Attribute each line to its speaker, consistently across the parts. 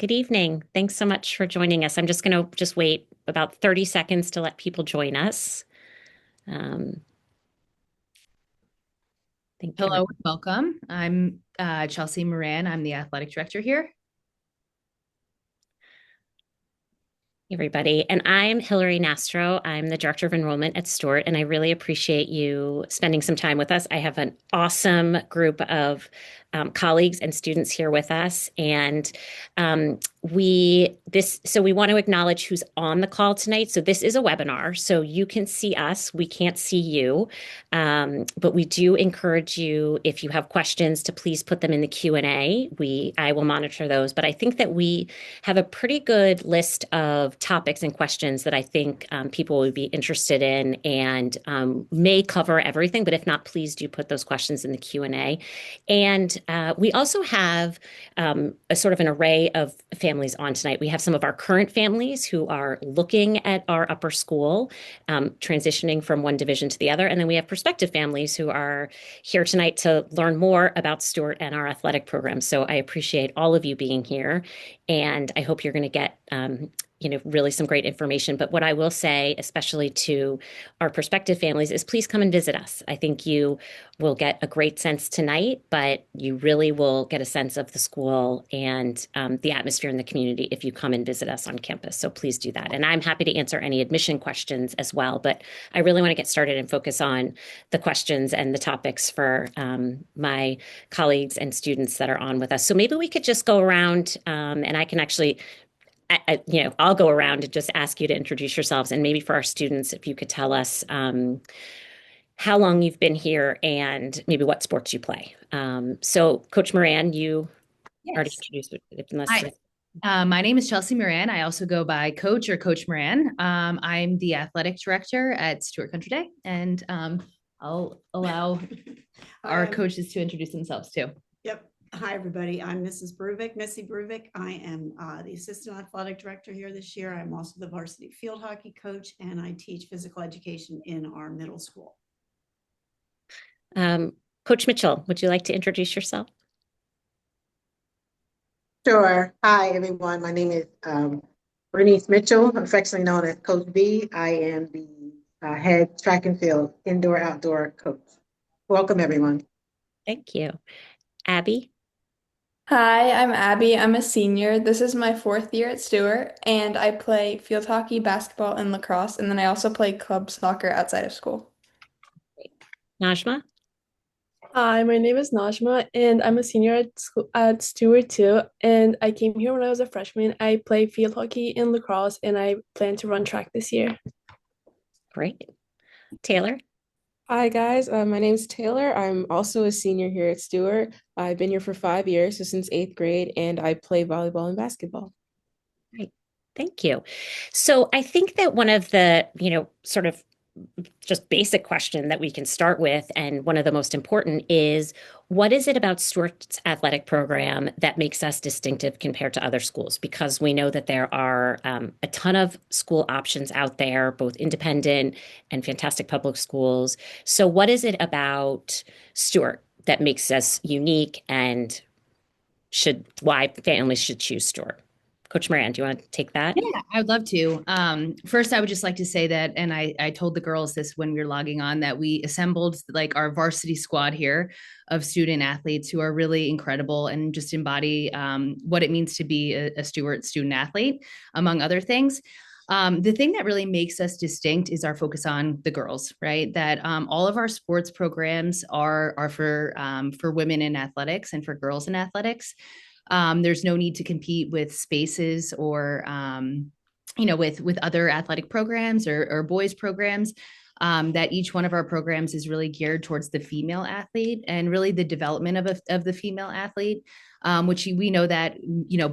Speaker 1: Good evening. Thanks so much for joining us. I'm just going to just wait about 30 seconds to let people join us. Um, thank
Speaker 2: Hello
Speaker 1: everyone.
Speaker 2: and welcome. I'm Chelsea Moran. I'm the athletic director here.
Speaker 1: Everybody. And I'm Hillary Nastro. I'm the Director of Enrollment at Stuart, and I really appreciate you spending some time with us. I have an awesome group of colleagues and students here with us, and we want to acknowledge who's on the call tonight. So this is a webinar, so you can see us. We can't see you, but we do encourage you, if you have questions, to please put them in the Q&A. I will monitor those, but I think that we have a pretty good list of topics and questions that I think people would be interested in, and may cover everything. But if not, please do put those questions in the Q&A. And we also have a sort of an array of families on tonight. We have some of our current families who are looking at our upper school, transitioning from one division to the other. And then we have prospective families who are here tonight to learn more about Stuart and our athletic program. So I appreciate all of you being here. And I hope you're going to get, really some great information. But what I will say, especially to our prospective families, is please come and visit us. I think you will get a great sense tonight, but you really will get a sense of the school and the atmosphere in the community if you come and visit us on campus. So please do that. And I'm happy to answer any admission questions as well. But I really want to get started and focus on the questions and the topics for my colleagues and students that are on with us. So maybe we could just go around, and I can actually, I'll go around and just ask you to introduce yourselves. And maybe for our students, if you could tell us how long you've been here and maybe what sports you play. So Coach Moran, you already
Speaker 2: Yes.
Speaker 1: introduced it, unless.
Speaker 2: Hi. My name is Chelsea Moran. I also go by Coach or Coach Moran. I'm the athletic director at Stuart Country Day, and I'll allow our coaches to introduce themselves too.
Speaker 3: Yep. Hi, everybody. I'm Mrs. Bruvik, Missy Bruvik. I am the assistant athletic director here this year. I'm also the varsity field hockey coach, and I teach physical education in our middle school.
Speaker 1: Coach Mitchell, would you like to introduce yourself?
Speaker 4: Sure. Hi, everyone. My name is Bernice Mitchell, affectionately known as Coach B. I am the head track and field indoor-outdoor coach. Welcome, everyone.
Speaker 1: Thank you. Abby?
Speaker 5: Hi, I'm Abby. I'm a senior. This is my fourth year at Stewart, and I play field hockey, basketball, and lacrosse. And then I also play club soccer outside of school.
Speaker 1: Najma?
Speaker 6: Hi, my name is Najma, and I'm a senior at school at Stewart too. And I came here when I was a freshman. I play field hockey and lacrosse, and I plan to run track this year.
Speaker 1: Great. Taylor?
Speaker 7: Hi guys, my name is Taylor. I'm also a senior here at Stewart. I've been here for 5 years, so since eighth grade, and I play volleyball and basketball.
Speaker 1: Great. Thank you. So I think that one of the, sort of just basic question that we can start with, and one of the most important, is what is it about Stuart's athletic program that makes us distinctive compared to other schools? Because we know that there are a ton of school options out there, both independent and fantastic public schools. So what is it about Stuart that makes us unique, and why families should choose Stuart? Coach Moran, do you want to take that?
Speaker 2: Yeah, I would love to. First, I would just like to say that, and I told the girls this when we were logging on, that we assembled like our varsity squad here of student athletes who are really incredible and just embody what it means to be a Stuart student athlete, among other things. The thing that really makes us distinct is our focus on the girls, right? That all of our sports programs are for women in athletics and for girls in athletics. There's no need to compete with spaces or with other athletic programs or boys programs. That each one of our programs is really geared towards the female athlete and really the development of the female athlete, which we know that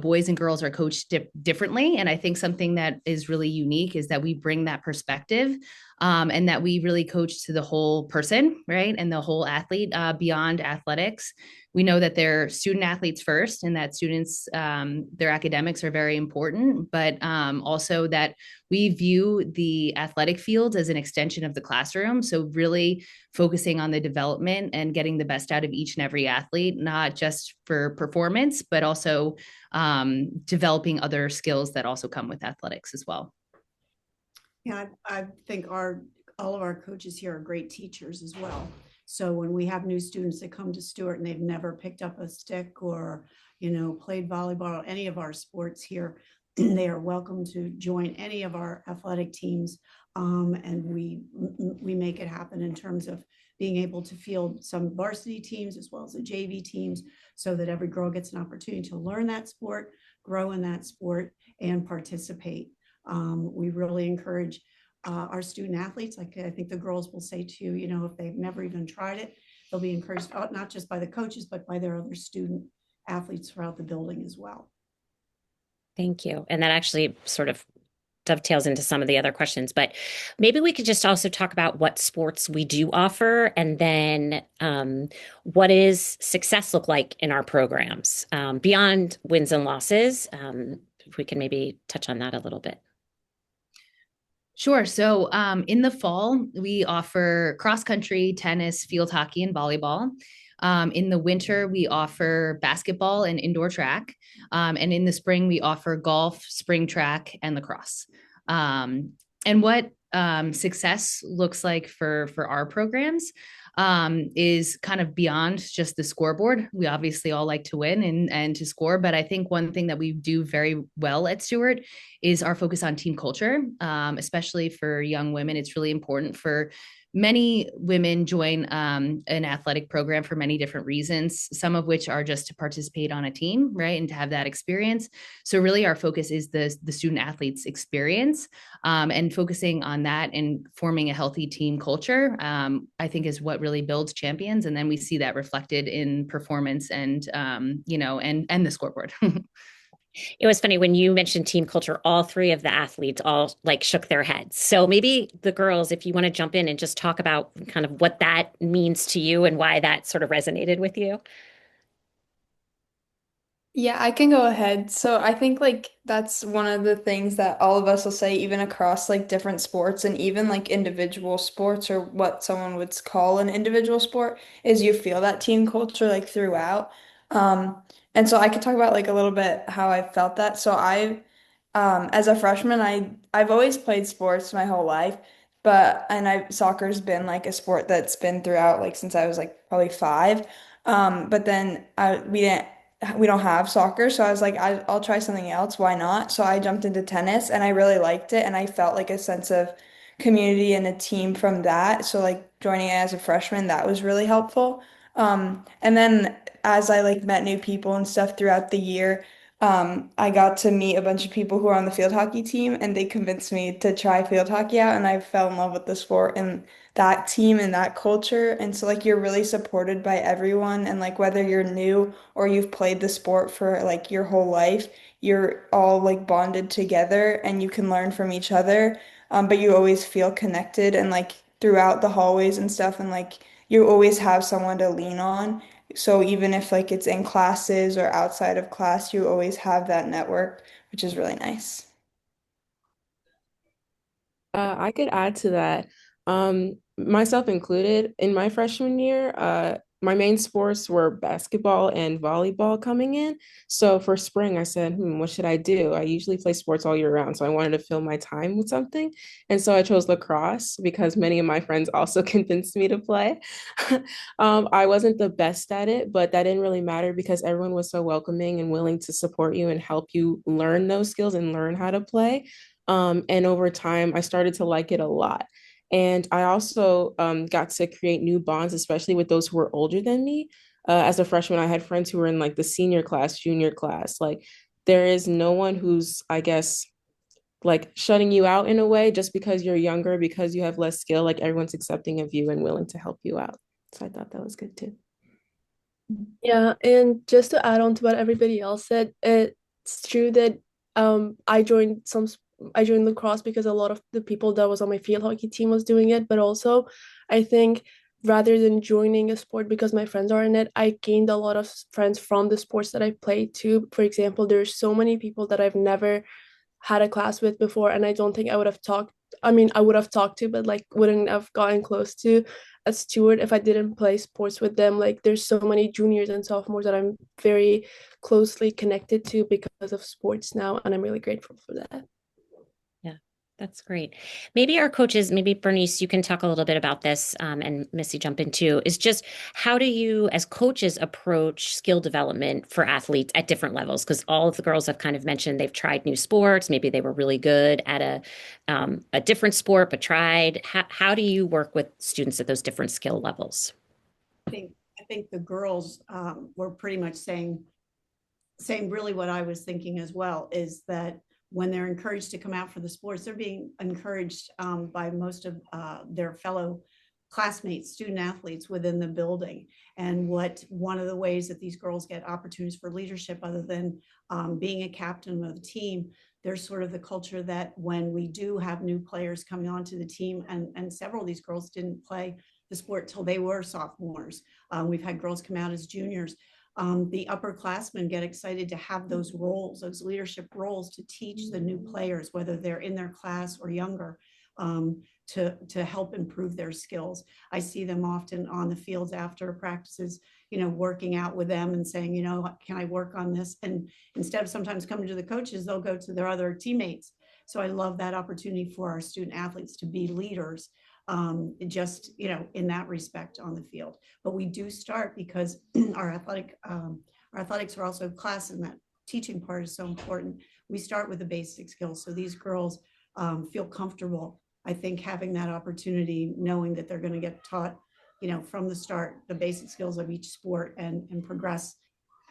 Speaker 2: boys and girls are coached differently. And I think something that is really unique is that we bring that perspective and that we really coach to the whole person, right? And the whole athlete beyond athletics. We know that they're student athletes first, and that students, their academics are very important, but also that we view the athletic field as an extension of the classroom. So really focusing on the development and getting the best out of each and every athlete, not just for performance, but also developing other skills that also come with athletics as well.
Speaker 3: Yeah, I think all of our coaches here are great teachers as well. So when we have new students that come to Stuart and they've never picked up a stick or, played volleyball or any of our sports here, they are welcome to join any of our athletic teams. And we make it happen in terms of being able to field some varsity teams as well as the JV teams, so that every girl gets an opportunity to learn that sport, grow in that sport, and participate. We really encourage our student athletes, like I think the girls will say too, if they've never even tried it, they'll be encouraged, not just by the coaches, but by their other student athletes throughout the building as well.
Speaker 1: Thank you. And that actually sort of dovetails into some of the other questions, but maybe we could just also talk about what sports we do offer, and then what does success look like in our programs beyond wins and losses. If we can maybe touch on that a little bit.
Speaker 2: Sure. So in the fall, we offer cross country, tennis, field hockey, and volleyball. In the winter, we offer basketball and indoor track. And in the spring, we offer golf, spring track, and lacrosse. And what success looks like for our programs is kind of beyond just the scoreboard. We obviously all like to win and to score, but I think one thing that we do very well at Stuart is our focus on team culture, especially for young women. It's really important. For many women join an athletic program for many different reasons, some of which are just to participate on a team, right, and to have that experience. So really our focus is the student athletes experience, and focusing on that and forming a healthy team culture, I think is what really builds champions. And then we see that reflected in performance and, and the scoreboard.
Speaker 1: It was funny when you mentioned team culture, all three of the athletes all like shook their heads. So maybe the girls, if you want to jump in and just talk about kind of what that means to you and why that sort of resonated with you.
Speaker 5: Yeah, I can go ahead. So I think like that's one of the things that all of us will say, even across like different sports and even like individual sports or what someone would call an individual sport, is you feel that team culture like throughout. And so I could talk about like a little bit how I felt that. So as a freshman, I've always played sports my whole life, but and soccer's been like a sport that's been throughout like since I was like probably 5. But then we don't have soccer, so I was like, I'll try something else. Why not? So I jumped into tennis, and I really liked it, and I felt like a sense of community and a team from that. So like joining it as a freshman, that was really helpful. And then as I like met new people and stuff throughout the year, I got to meet a bunch of people who are on the field hockey team, and they convinced me to try field hockey out, and I fell in love with the sport and that team and that culture. And so like you're really supported by everyone, and like whether you're new or you've played the sport for like your whole life, you're all like bonded together and you can learn from each other. But you always feel connected and like throughout the hallways and stuff, and like you always have someone to lean on. So even if like it's in classes or outside of class, you always have that network, which is really nice.
Speaker 7: I could add to that. Myself included, in my freshman year, my main sports were basketball and volleyball coming in. So for spring, I said, what should I do? I usually play sports all year round, so I wanted to fill my time with something. And so I chose lacrosse because many of my friends also convinced me to play. I wasn't the best at it, but that didn't really matter because everyone was so welcoming and willing to support you and help you learn those skills and learn how to play. And over time, I started to like it a lot. And I also got to create new bonds, especially with those who were older than me. As a freshman, I had friends who were in like the senior class, junior class. Like, there is no one who's, I guess, like shutting you out in a way just because you're younger, because you have less skill. Like, everyone's accepting of you and willing to help you out. So I thought that was good too.
Speaker 6: Yeah, and just to add on to what everybody else said, it's true that I joined I joined lacrosse because a lot of the people that was on my field hockey team was doing it, but also I think rather than joining a sport because my friends are in it, I gained a lot of friends from the sports that I played too. For example, there's so many people that I've never had a class with before, and I don't think I would have talked. I mean, I would have talked to, but like wouldn't have gotten close to at Stewart if I didn't play sports with them. Like there's so many juniors and sophomores that I'm very closely connected to because of sports now, and I'm really grateful for that.
Speaker 1: Yeah, that's great. Maybe our coaches, maybe Bernice, you can talk a little bit about this, and Missy jump in too, is just how do you, as coaches, approach skill development for athletes at different levels? Because all of the girls have kind of mentioned they've tried new sports. Maybe they were really good at a different sport, but tried. How do you work with students at those different skill levels?
Speaker 3: I think the girls were pretty much saying really what I was thinking as well, is that when they're encouraged to come out for the sports, they're being encouraged by most of their fellow classmates, student athletes within the building. And one of the ways that these girls get opportunities for leadership, other than being a captain of the team, there's sort of the culture that when we do have new players coming onto the team, and several of these girls didn't play the sport till they were sophomores. We've had girls come out as juniors. The upperclassmen get excited to have those roles, those leadership roles, to teach the new players, whether they're in their class or younger, to help improve their skills. I see them often on the fields after practices, working out with them and saying, can I work on this? And instead of sometimes coming to the coaches, they'll go to their other teammates. So I love that opportunity for our student athletes to be leaders, just in that respect on the field. But we do start, because our athletics are also class, and that teaching part is so important. We start with the basic skills, so these girls feel comfortable, I think, having that opportunity, knowing that they're going to get taught from the start the basic skills of each sport, and progress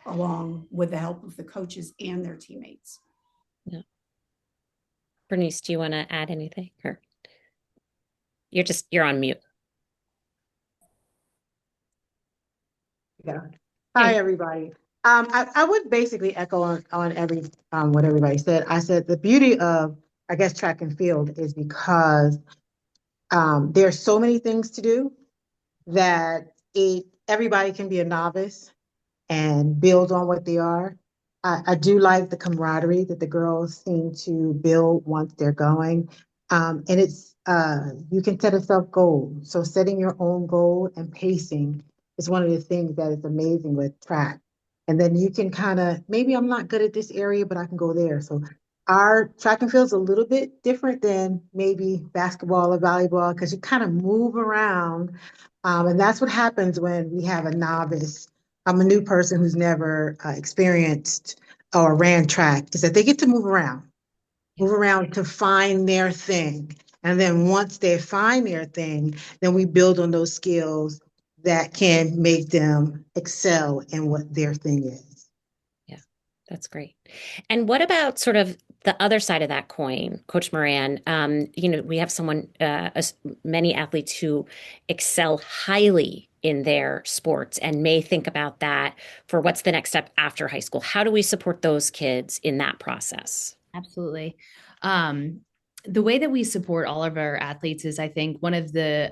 Speaker 3: along with the help of the coaches and their teammates.
Speaker 1: Yeah. Bernice, do you want to add anything? Or you're on mute.
Speaker 4: Yeah. Hi, everybody. I would basically echo on every what everybody said. I said the beauty of, I guess, track and field is because there are so many things to do that everybody can be a novice and build on what they are. I do like the camaraderie that the girls seem to build once they're going. And it's you can set a self goal. So setting your own goal and pacing is one of the things that is amazing with track. And then you can kind of, maybe I'm not good at this area, but I can go there. So our track and field is a little bit different than maybe basketball or volleyball, because you kind of move around. And that's what happens when we have a novice. I'm a new person who's never experienced or ran track, is that they get to move around to find their thing. And then once they find their thing, then we build on those skills that can make them excel in what their thing is.
Speaker 1: Yeah, that's great. And what about sort of the other side of that coin, Coach Moran? We have many athletes who excel highly in their sports and may think about that for what's the next step after high school. How do we support those kids in that process?
Speaker 2: Absolutely. The way that we support all of our athletes is, I think, one of the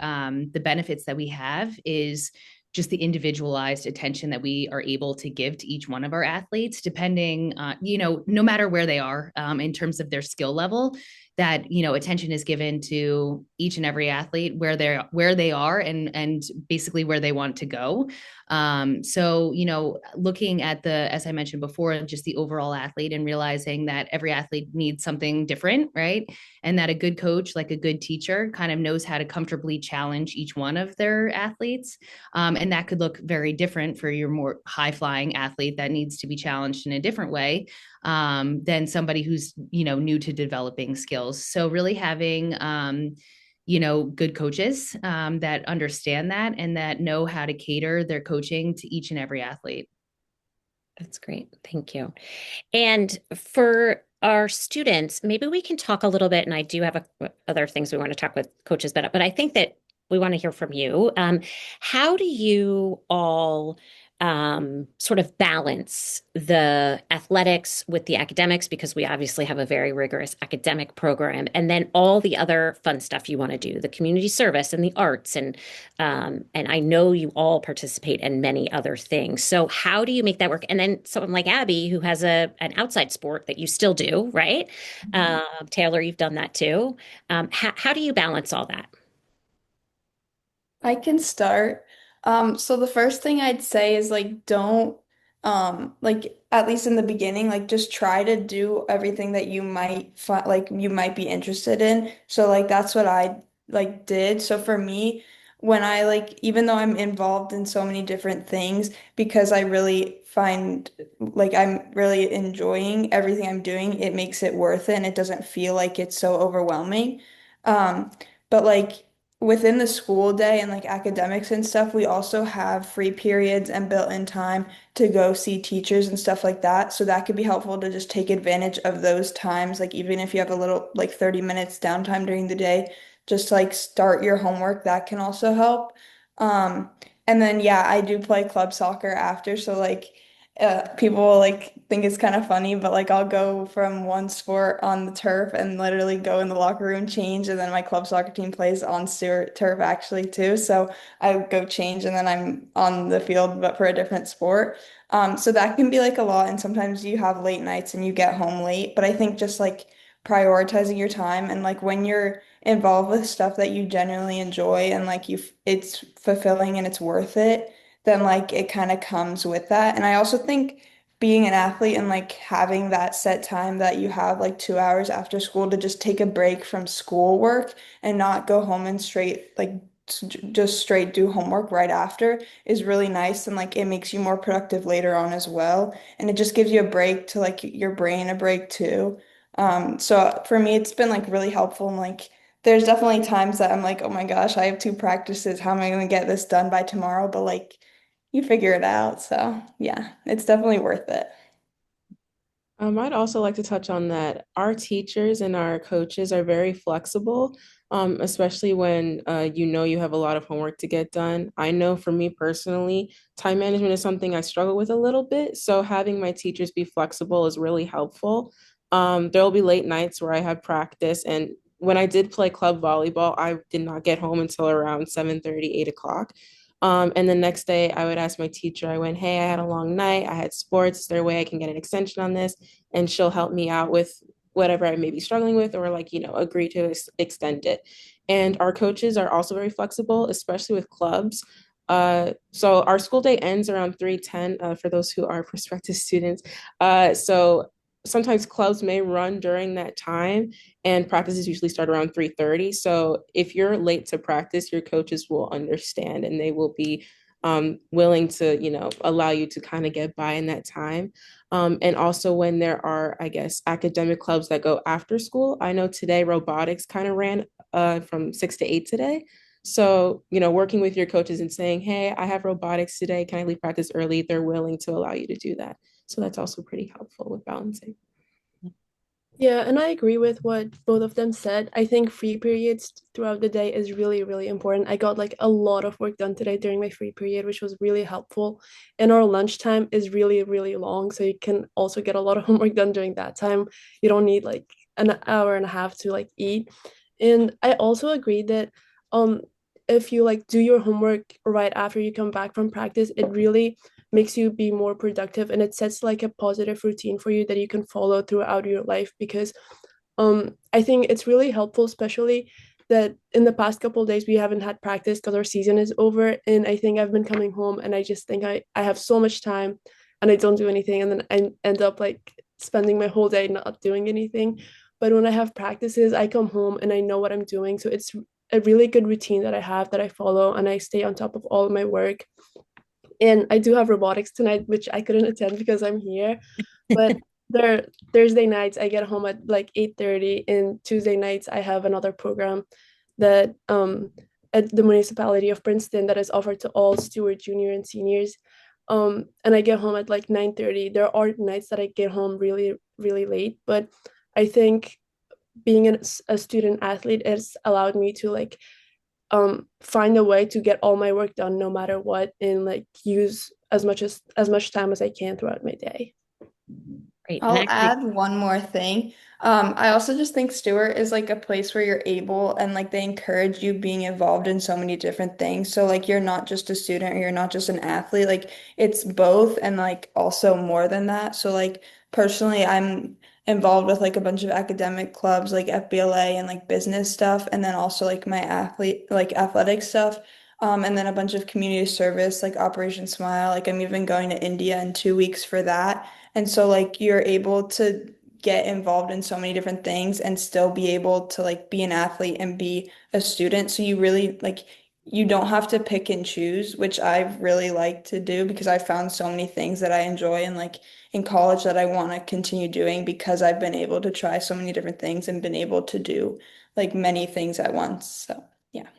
Speaker 2: benefits that we have is just the individualized attention that we are able to give to each one of our athletes, depending, no matter where they are in terms of their skill level, that, attention is given to each and every athlete where they are and basically where they want to go. So, looking at as I mentioned before, just the overall athlete and realizing that every athlete needs something different, right? And that a good coach, like a good teacher, kind of knows how to comfortably challenge each one of their athletes. And that could look very different for your more high flying athlete that needs to be challenged in a different way than somebody who's, new to developing skills. So really having, good coaches that understand that and that know how to cater their coaching to each and every athlete.
Speaker 1: That's great. Thank you. And for our students, maybe we can talk a little bit, and I do have other things we want to talk with coaches about, but I think that we want to hear from you. How do you all sort of balance the athletics with the academics, because we obviously have a very rigorous academic program, and then all the other fun stuff you want to do, the community service and the arts, and I know you all participate in many other things. So how do you make that work? And then someone like Abby, who has an outside sport that you still do, right? Taylor, you've done that too. How do you balance all that?
Speaker 5: I can start. So the first thing I'd say is like don't like at least in the beginning, like just try to do everything that you might find like you might be interested in. So like that's what I like did. So for me, when I like even though I'm involved in so many different things, because I really find like I'm really enjoying everything I'm doing, it makes it worth it and it doesn't feel like it's so overwhelming. Um, but like within the school day and like academics and stuff, we also have free periods and built-in time to go see teachers and stuff like that. So that could be helpful to just take advantage of those times. Like even if you have a little like 30 minutes downtime during the day, just like start your homework, that can also help. Um, and then yeah, I do play club soccer after. So like people like think it's kind of funny, but like I'll go from one sport on the turf and literally go in the locker room, change, and then my club soccer team plays on Stuart turf actually too. So I go change and then I'm on the field, but for a different sport. So that can be like a lot, and sometimes you have late nights and you get home late. But I think just like prioritizing your time and like when you're involved with stuff that you genuinely enjoy and like it's fulfilling and it's worth it, then like it kind of comes with that. And I also think being an athlete and like having that set time that you have like 2 hours after school to just take a break from schoolwork and not go home and straight like just straight do homework right after is really nice, and like it makes you more productive later on as well, and it just gives you a break to like your brain a break too. So for me it's been like really helpful, and like there's definitely times that I'm like, oh my gosh, I have two practices, how am I going to get this done by tomorrow? But like you figure it out. So yeah, it's definitely worth it.
Speaker 7: I'd also like to touch on that our teachers and our coaches are very flexible, especially when you know you have a lot of homework to get done. I know for me personally, time management is something I struggle with a little bit. So having my teachers be flexible is really helpful. There will be late nights where I have practice, and when I did play club volleyball, I did not get home until around 7:30, 8 o'clock. And the next day, I would ask my teacher, I went, hey, I had a long night. I had sports. Is there a way I can get an extension on this? And she'll help me out with whatever I may be struggling with, or like, agree to extend it. And our coaches are also very flexible, especially with clubs. So our school day ends around 3:10 for those who are prospective students. So sometimes clubs may run during that time, and practices usually start around 3:30. So if you're late to practice, your coaches will understand and they will be willing to, allow you to kind of get by in that time. And also when there are, I guess, academic clubs that go after school. I know today robotics kind of ran from 6 to 8 today. So, working with your coaches and saying, hey, I have robotics today. Can I leave practice early? They're willing to allow you to do that. So that's also pretty helpful with balancing.
Speaker 6: Yeah, and I agree with what both of them said. I think free periods throughout the day is really, really important. I got like a lot of work done today during my free period, which was really helpful. And our lunchtime is really, really long. So you can also get a lot of homework done during that time. You don't need like an hour and a half to like eat. And I also agree that um if you like do your homework right after you come back from practice, it really makes you be more productive, and it sets like a positive routine for you that you can follow throughout your life. Because I think it's really helpful, especially that in the past couple of days we haven't had practice because our season is over, and I think I've been coming home and I just think I have so much time and I don't do anything, and then I end up like spending my whole day not doing anything. But when I have practices, I come home and I know what I'm doing, so it's a really good routine that I have, that I follow, and I stay on top of all of my work. And I do have robotics tonight, which I couldn't attend because I'm here. But there Thursday nights I get home at like 8:30, and Tuesday nights I have another program that at the municipality of Princeton that is offered to all Stewart junior and seniors. And I get home at like 9:30. There are nights that I get home really, really late, but I think being a student athlete has allowed me to like find a way to get all my work done no matter what, and like use as much time as I can throughout my day.
Speaker 1: Great. And
Speaker 5: I'll
Speaker 1: actually,
Speaker 5: add one more thing. I also just think Stewart is like a place where you're able and like they encourage you being involved in so many different things. So like you're not just a student or you're not just an athlete. Like it's both and like also more than that. So like personally, I'm involved with like a bunch of academic clubs like FBLA and like business stuff, and then also like my athletic stuff. And then a bunch of community service like Operation Smile. Like I'm even going to India in 2 weeks for that. And so like you're able to get involved in so many different things and still be able to like be an athlete and be a student. So you really like you don't have to pick and choose, which I've really liked to do because I found so many things that I enjoy and like in college that I want to continue doing because I've been able to try so many different things and been able to do like many things at once. So yeah.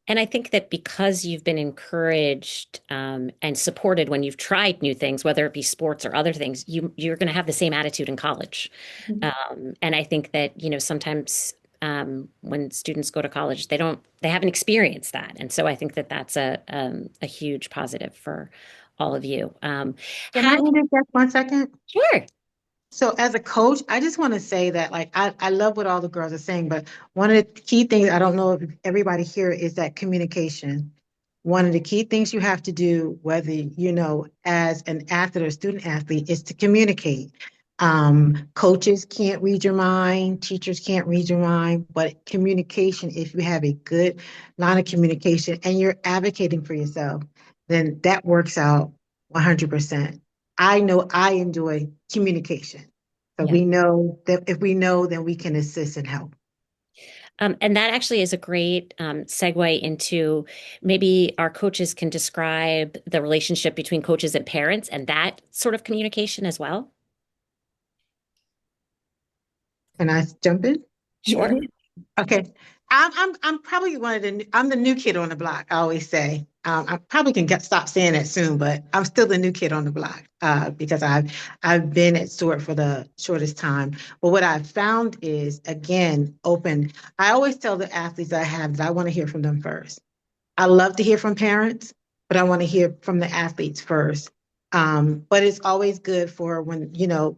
Speaker 1: and I think that because you've been encouraged and supported when you've tried new things, whether it be sports or other things, you're going to have the same attitude in college. And I think that, sometimes when students go to college, they haven't experienced that. And so I think that that's a huge positive for all of you.
Speaker 4: Can I interject 1 second?
Speaker 1: Sure.
Speaker 4: So as a coach, I just want to say that like I love what all the girls are saying, but one of the key things, I don't know if everybody here, is that communication. One of the key things you have to do, whether as an athlete or student athlete, is to communicate. Coaches can't read your mind, teachers can't read your mind, but communication, if you have a good line of communication and you're advocating for yourself, then that works out 100%. I know I enjoy communication. So
Speaker 1: Yeah.
Speaker 4: we know that if we know, then we can assist and help.
Speaker 1: And that actually is a great segue into maybe our coaches can describe the relationship between coaches and parents and that sort of communication as well.
Speaker 4: Can I jump in?
Speaker 1: Sure.
Speaker 4: Okay. I'm probably I'm the new kid on the block, I always say. I probably can stop saying that soon, but I'm still the new kid on the block because I've been at Stewart for the shortest time. But what I've found is, again, open. I always tell the athletes I have that I want to hear from them first. I love to hear from parents, but I want to hear from the athletes first. But it's always good for when,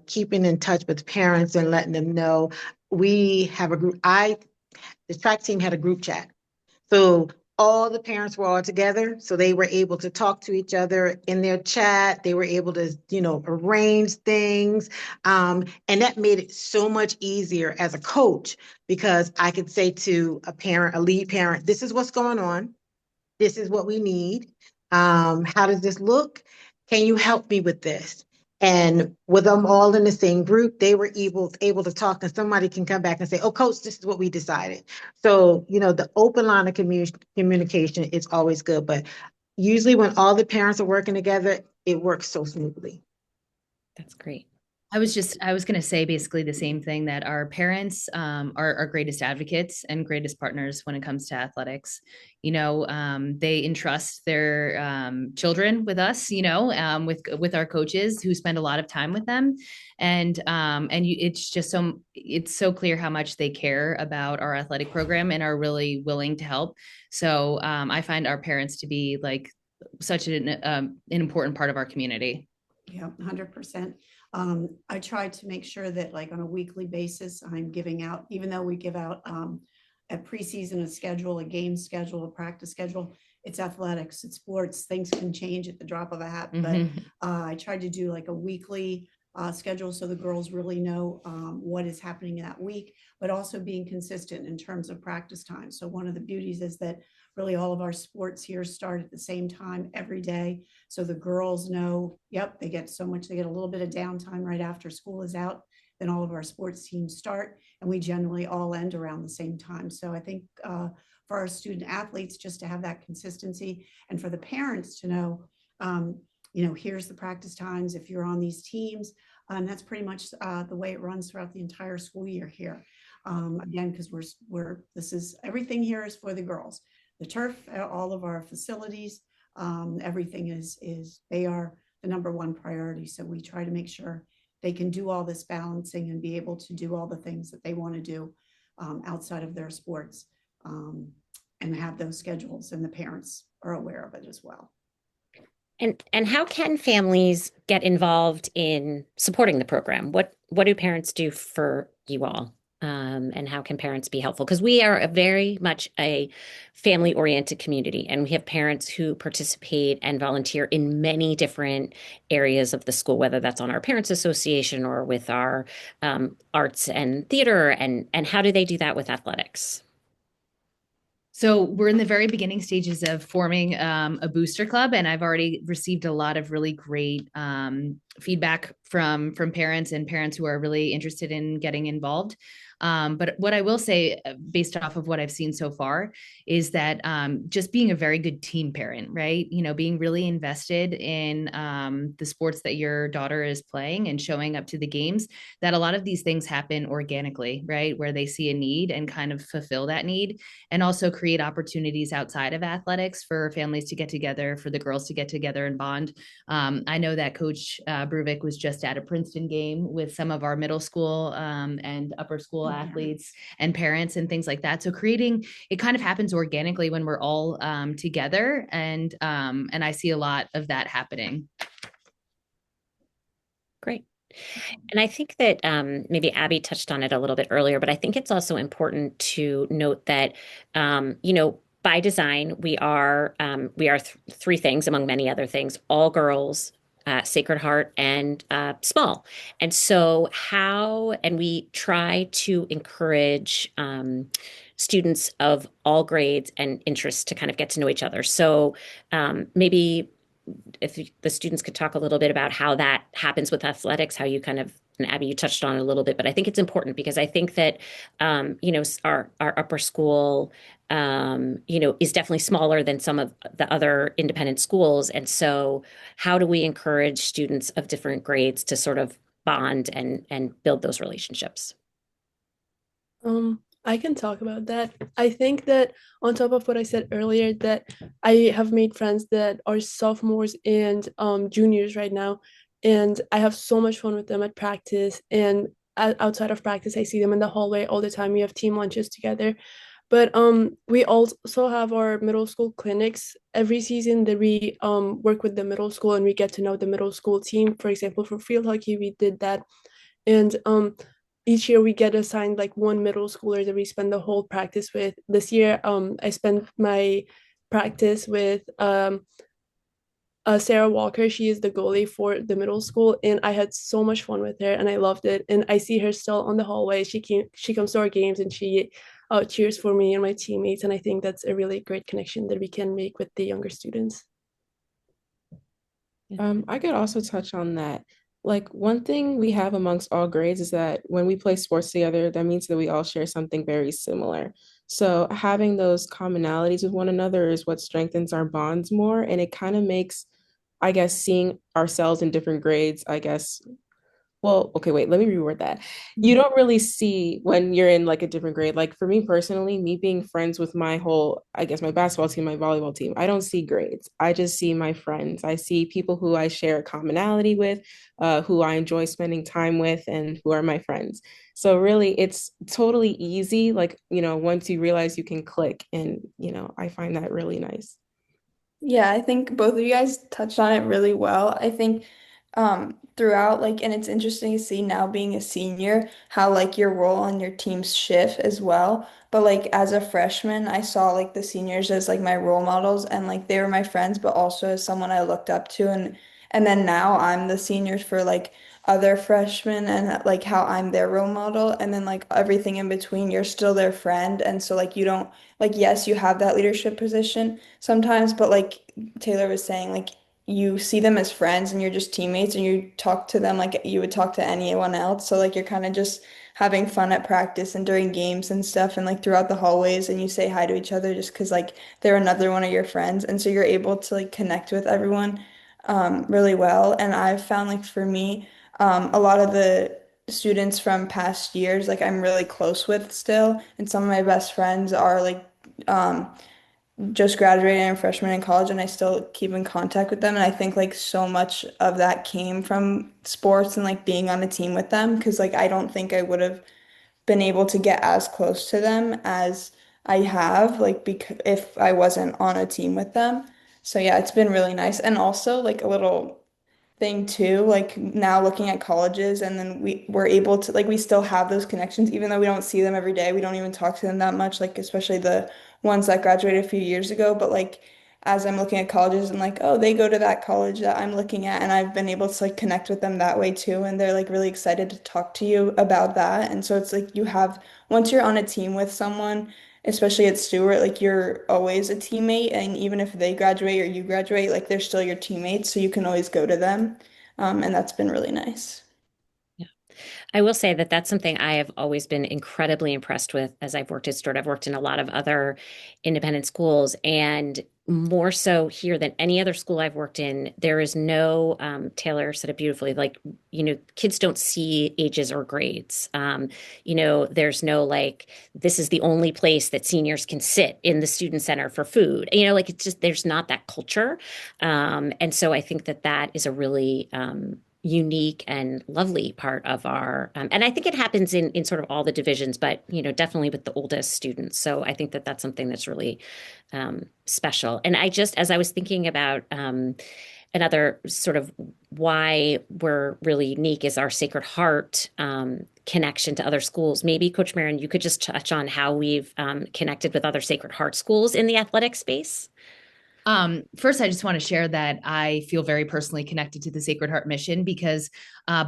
Speaker 4: keeping in touch with parents and letting them know we have a group. The track team had a group chat. So all the parents were all together. So they were able to talk to each other in their chat. They were able to, arrange things. And that made it so much easier as a coach because I could say to a parent, a lead parent, this is what's going on. This is what we need. How does this look? Can you help me with this? And with them all in the same group, they were able to talk, and somebody can come back and say, "Oh, coach, this is what we decided." So, the open line of communication is always good, but usually when all the parents are working together, it works so smoothly.
Speaker 1: That's great.
Speaker 2: I was going to say basically the same thing, that our parents are our greatest advocates and greatest partners when it comes to athletics. They entrust their children with us, with our coaches who spend a lot of time with them. It's so clear how much they care about our athletic program and are really willing to help. So I find our parents to be like such an important part of our community.
Speaker 3: Yeah, 100%. I try to make sure that like on a weekly basis, I'm giving out, even though we give out a preseason, a schedule, a game schedule, a practice schedule, it's athletics, it's sports, things can change at the drop of a hat. But I try to do like a weekly schedule so the girls really know what is happening in that week, but also being consistent in terms of practice time. So one of the beauties is that really all of our sports here start at the same time every day. So the girls know, yep, they get a little bit of downtime right after school is out. Then all of our sports teams start, and we generally all end around the same time. So I think for our student athletes, just to have that consistency, and for the parents to know, here's the practice times if you're on these teams. That's pretty much the way it runs throughout the entire school year here. Again, because everything here is for the girls. The turf, all of our facilities, everything they are the number one priority. So we try to make sure they can do all this balancing and be able to do all the things that they want to do outside of their sports. and have those schedules, and the parents are aware of it as well.
Speaker 1: And how can families get involved in supporting the program? What do parents do for you all? And how can parents be helpful? Because we are a very much a family-oriented community, and we have parents who participate and volunteer in many different areas of the school, whether that's on our parents' association or with our arts and theater. And how do they do that with athletics?
Speaker 2: So we're in the very beginning stages of forming a booster club, and I've already received a lot of really great feedback from parents and parents who are really interested in getting involved. But what I will say, based off of what I've seen so far, is that just being a very good team parent, right? You know, being really invested in the sports that your daughter is playing and showing up to the games, that a lot of these things happen organically, right? Where they see a need and kind of fulfill that need, and also create opportunities outside of athletics for families to get together, for the girls to get together and bond. I know that Coach Bruvik was just at a Princeton game with some of our middle school and upper school athletes and parents and things like that. So creating, it kind of happens organically when we're all together, and I see a lot of that happening.
Speaker 1: Great. And I think that maybe Abby touched on it a little bit earlier, but I think it's also important to note that, by design, we are three things among many other things: all girls, Sacred Heart, and small. And so and we try to encourage students of all grades and interests to kind of get to know each other. So maybe if the students could talk a little bit about how that happens with athletics, how you kind of, and Abby, you touched on it a little bit, but I think it's important because I think that, our upper school, is definitely smaller than some of the other independent schools. And so how do we encourage students of different grades to sort of bond and build those relationships?
Speaker 6: I can talk about that. I think that on top of what I said earlier, that I have made friends that are sophomores and juniors right now, and I have so much fun with them at practice. And outside of practice, I see them in the hallway all the time. We have team lunches together. But we also have our middle school clinics every season that we work with the middle school, and we get to know the middle school team. For example, for field hockey, we did that. And each year we get assigned like one middle schooler that we spend the whole practice with. This year, I spent my practice with Sarah Walker. She is the goalie for the middle school, and I had so much fun with her, and I loved it. And I see her still on the hallway. She comes to our games, and she cheers for me and my teammates. And I think that's a really great connection that we can make with the younger students.
Speaker 7: I could also touch on that. Like one thing we have amongst all grades is that when we play sports together, that means that we all share something very similar. So having those commonalities with one another is what strengthens our bonds more. And it kind of makes, I guess, seeing ourselves in different grades, I guess, well, okay, wait, let me reword that. You don't really see when you're in like a different grade. Like for me personally, me being friends with my whole, I guess, my basketball team, my volleyball team, I don't see grades. I just see my friends. I see people who I share a commonality with, who I enjoy spending time with, and who are my friends. So really, it's totally easy. Like, once you realize you can click, and, I find that really nice.
Speaker 5: Yeah, I think both of you guys touched on it really well. I think throughout, like, and it's interesting to see now being a senior how like your role on your teams shift as well. But like as a freshman, I saw like the seniors as like my role models, and like they were my friends, but also as someone I looked up to. And then now I'm the seniors for like other freshmen, and like how I'm their role model, and then like everything in between, you're still their friend. And so like you don't, like, yes, you have that leadership position sometimes, but like Taylor was saying, like you see them as friends and you're just teammates, and you talk to them like you would talk to anyone else. So like you're kind of just having fun at practice and during games and stuff, and like throughout the hallways, and you say hi to each other just because like they're another one of your friends. And so you're able to like connect with everyone really well. And I've found like for me, a lot of the students from past years, like I'm really close with still, and some of my best friends are like um just graduated and freshman in college, and I still keep in contact with them. And I think like so much of that came from sports and like being on a team with them, because like I don't think I would have been able to get as close to them as I have, like, because if I wasn't on a team with them. So yeah, it's been really nice. And also like a little thing too, like now looking at colleges and then we're able to like we still have those connections even though we don't see them every day. We don't even talk to them that much, like especially the ones that graduated a few years ago. But like as I'm looking at colleges, I'm like, oh, they go to that college that I'm looking at, and I've been able to like connect with them that way too. And they're like really excited to talk to you about that. And so it's like you have once you're on a team with someone, especially at Stewart, like you're always a teammate, and even if they graduate or you graduate, like they're still your teammates, so you can always go to them. And that's been really nice.
Speaker 1: I will say that that's something I have always been incredibly impressed with as I've worked at Stewart. I've worked in a lot of other independent schools, and more so here than any other school I've worked in, there is no, Taylor said it beautifully, like, kids don't see ages or grades. There's no like, this is the only place that seniors can sit in the student center for food. Like it's just, there's not that culture. And so I think that that is a really, unique and lovely part of our and I think it happens in sort of all the divisions, but definitely with the oldest students. So I think that that's something that's really special. And I just as I was thinking about another sort of why we're really unique is our Sacred Heart connection to other schools. Maybe Coach Moran, you could just touch on how we've connected with other Sacred Heart schools in the athletic space.
Speaker 2: First, I just want to share that I feel very personally connected to the Sacred Heart mission because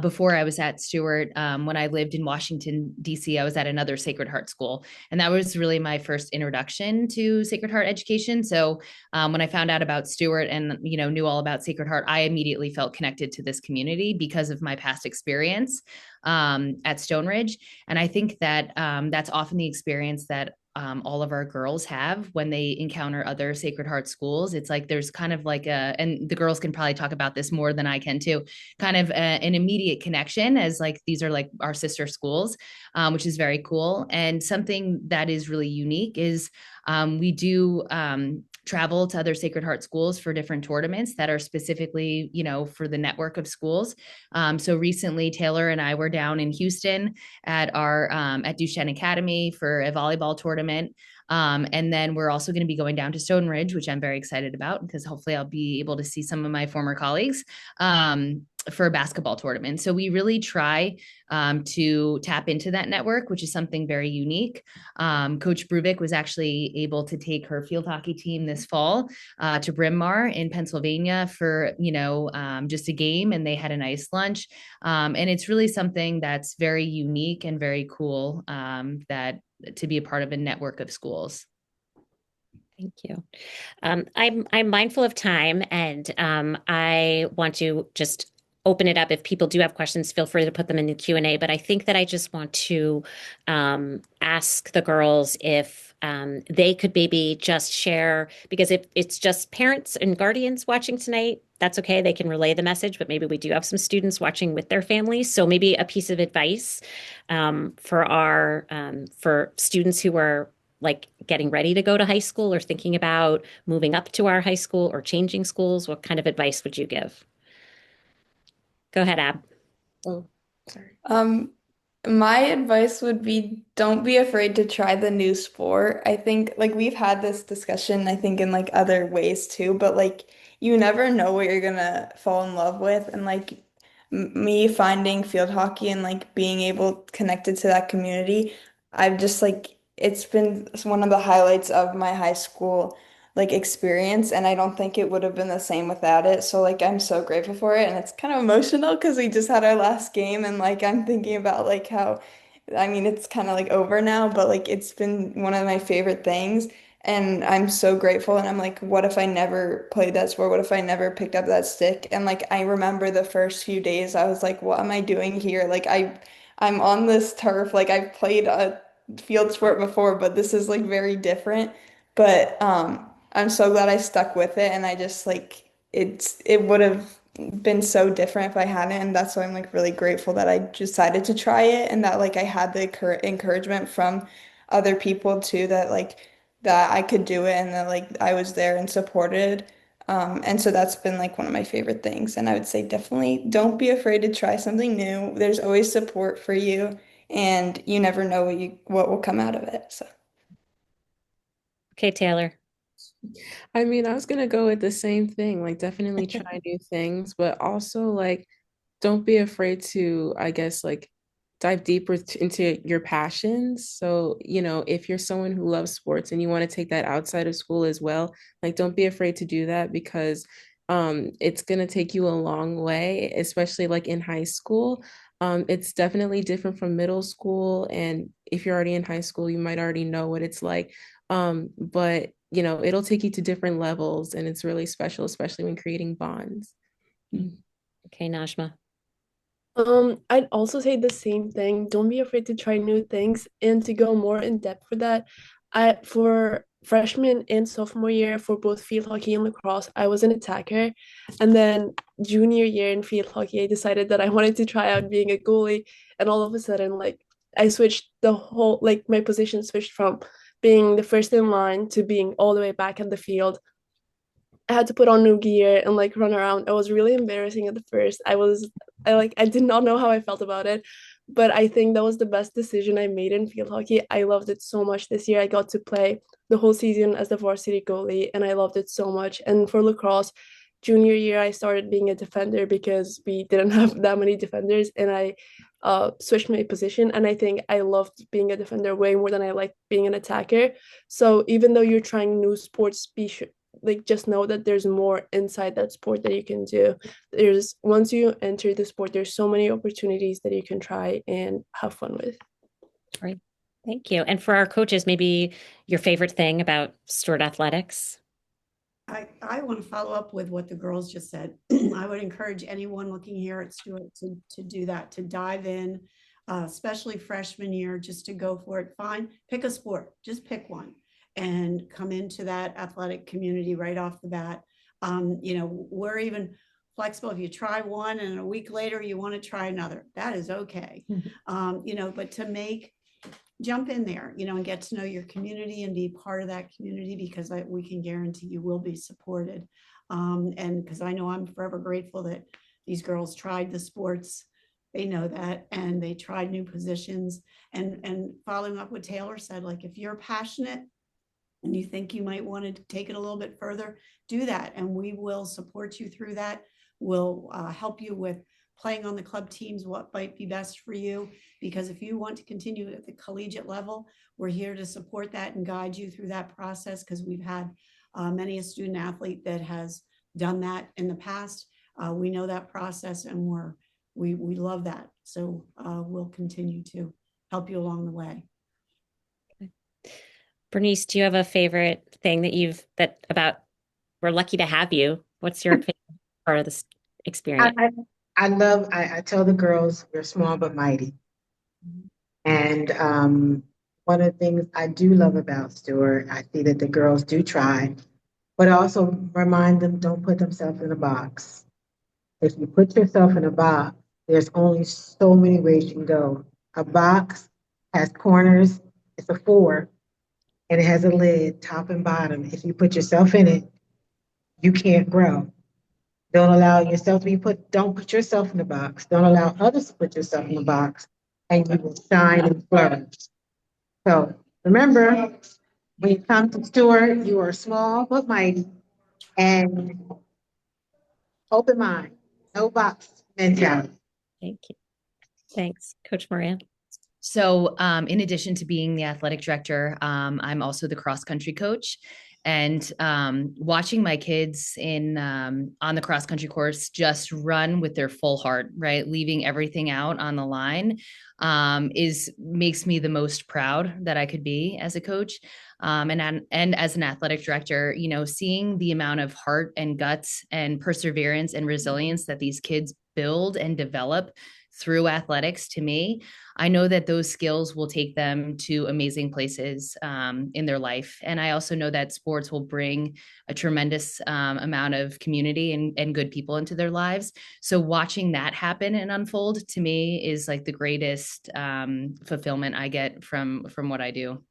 Speaker 2: before I was at Stewart, when I lived in Washington, D.C., I was at another Sacred Heart school. And that was really my first introduction to Sacred Heart education. So when I found out about Stewart and, knew all about Sacred Heart, I immediately felt connected to this community because of my past experience at Stone Ridge. And I think that that's often the experience that all of our girls have when they encounter other Sacred Heart schools. It's like there's kind of like and the girls can probably talk about this more than I can too, kind of an immediate connection as like these are like our sister schools, which is very cool. And something that is really unique is we do travel to other Sacred Heart schools for different tournaments that are specifically, for the network of schools. So recently, Taylor and I were down in Houston at our at Duchesne Academy for a volleyball tournament. And then we're also going to be going down to Stone Ridge, which I'm very excited about because hopefully I'll be able to see some of my former colleagues for a basketball tournament. So we really try to tap into that network, which is something very unique. Coach Bruvik was actually able to take her field hockey team this fall to Bryn Mawr in Pennsylvania for, just a game, and they had a nice lunch. And it's really something that's very unique and very cool that to be a part of a network of schools.
Speaker 1: Thank you. I'm mindful of time, and I want to just open it up. If people do have questions, feel free to put them in the Q&A. But I think that I just want to ask the girls if they could maybe just share, because if it's just parents and guardians watching tonight, that's okay. They can relay the message, but maybe we do have some students watching with their families. So maybe a piece of advice for students who are like getting ready to go to high school or thinking about moving up to our high school or changing schools. What kind of advice would you give? Go ahead, Ab.
Speaker 7: Oh, sorry.
Speaker 5: My advice would be don't be afraid to try the new sport. I think like we've had this discussion, I think in like other ways too, but like you never know what you're gonna fall in love with. And like me finding field hockey and like being able connected to that community, I've just like it's been one of the highlights of my high school like experience, and I don't think it would have been the same without it. So like I'm so grateful for it, and it's kind of emotional because we just had our last game, and like I'm thinking about like how I mean it's kind of like over now, but like it's been one of my favorite things. And I'm so grateful. And I'm like, what if I never played that sport? What if I never picked up that stick? And like I remember the first few days, I was like, what am I doing here? Like I'm on this turf. Like I've played a field sport before, but this is like very different. But I'm so glad I stuck with it, and I just like it would have been so different if I hadn't, and that's why I'm like really grateful that I decided to try it, and that like I had the encouragement from other people too, that like that I could do it, and that like I was there and supported. And so that's been like one of my favorite things. And I would say definitely don't be afraid to try something new. There's always support for you, and you never know what will come out of it. So
Speaker 1: Okay, Taylor.
Speaker 7: I mean, I was gonna go with the same thing, like definitely try new things, but also like don't be afraid to, I guess, like dive deeper into your passions. So, if you're someone who loves sports and you want to take that outside of school as well, like don't be afraid to do that because it's gonna take you a long way, especially like in high school. It's definitely different from middle school, and if you're already in high school, you might already know what it's like. But it'll take you to different levels, and it's really special, especially when creating bonds.
Speaker 1: Okay, Najma.
Speaker 6: I'd also say the same thing. Don't be afraid to try new things and to go more in depth for that. For freshman and sophomore year for both field hockey and lacrosse, I was an attacker. And then junior year in field hockey, I decided that I wanted to try out being a goalie. And all of a sudden, like I switched the whole like my position switched from being the first in line to being all the way back at the field. I had to put on new gear and like run around. It was really embarrassing at the first. I did not know how I felt about it, but I think that was the best decision I made in field hockey. I loved it so much this year. I got to play the whole season as the varsity goalie and I loved it so much. And for lacrosse, junior year I started being a defender because we didn't have that many defenders and I switched my position and I think I loved being a defender way more than I like being an attacker. So even though you're trying new sports, be sure like just know that there's more inside that sport that you can do. There's once you enter the sport, there's so many opportunities that you can try and have fun with.
Speaker 1: Great. Thank you. And for our coaches, maybe your favorite thing about Stuart Athletics?
Speaker 3: I want to follow up with what the girls just said. I would encourage anyone looking here at Stuart to do that, to dive in, especially freshman year, just to go for it. Fine, pick a sport, just pick one and come into that athletic community right off the bat. We're even flexible. If you try one and a week later you want to try another, that is okay. But to jump in there, and get to know your community and be part of that community because we can guarantee you will be supported. And because I know I'm forever grateful that these girls tried the sports. They know that, and they tried new positions. And following up what Taylor said, like if you're passionate and you think you might want to take it a little bit further, do that. And we will support you through that. We'll help you with playing on the club teams, what might be best for you. Because if you want to continue at the collegiate level, we're here to support that and guide you through that process because we've had many a student athlete that has done that in the past. We know that process and we love that. So we'll continue to help you along the way.
Speaker 1: Bernice, do you have a favorite thing we're lucky to have you? What's your favorite part of this experience?
Speaker 4: I tell the girls we're small but mighty. And one of the things I do love about Stuart, I see that the girls do try, but also remind them don't put themselves in a box. If you put yourself in a box, there's only so many ways you can go. A box has corners, it's a 4, and it has a lid, top and bottom. If you put yourself in it, you can't grow. Don't put yourself in the box. Don't allow others to put yourself in the box, and you will shine and flourish. So remember, when you come to Stuart, you are small but mighty and open mind, no box mentality.
Speaker 1: Thank you. Thanks, Coach Moran.
Speaker 2: So, in addition to being the athletic director, I'm also the cross country coach. And watching my kids on the cross country course just run with their full heart, right, leaving everything out on the line, makes me the most proud that I could be as a coach. And as an athletic director, seeing the amount of heart and guts and perseverance and resilience that these kids build and develop through athletics, to me, I know that those skills will take them to amazing places in their life. And I also know that sports will bring a tremendous amount of community and good people into their lives. So watching that happen and unfold, to me, is like the greatest fulfillment I get from what I do.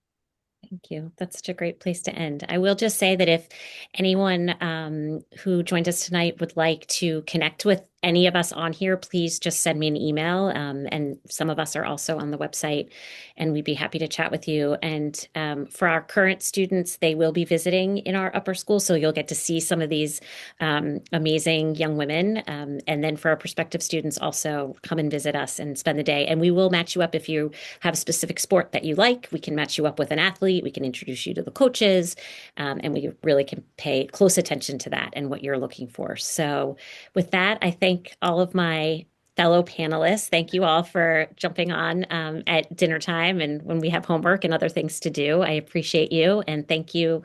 Speaker 1: Thank you. That's such a great place to end. I will just say that if anyone who joined us tonight would like to connect with any of us on here, please just send me an email. And some of us are also on the website, and we'd be happy to chat with you. And for our current students, they will be visiting in our upper school. So you'll get to see some of these amazing young women. And then for our prospective students, also come and visit us and spend the day. And we will match you up if you have a specific sport that you like. We can match you up with an athlete. We can introduce you to the coaches. And we really can pay close attention to that and what you're looking for. So with that, I thank all of my fellow panelists. Thank you all for jumping on at dinner time and when we have homework and other things to do. I appreciate you. And thank you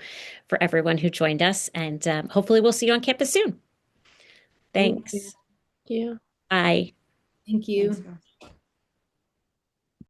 Speaker 1: for everyone who joined us. And hopefully we'll see you on campus soon. Thanks.
Speaker 6: Yeah.
Speaker 1: Bye.
Speaker 2: Thank you.
Speaker 3: Thanks, guys.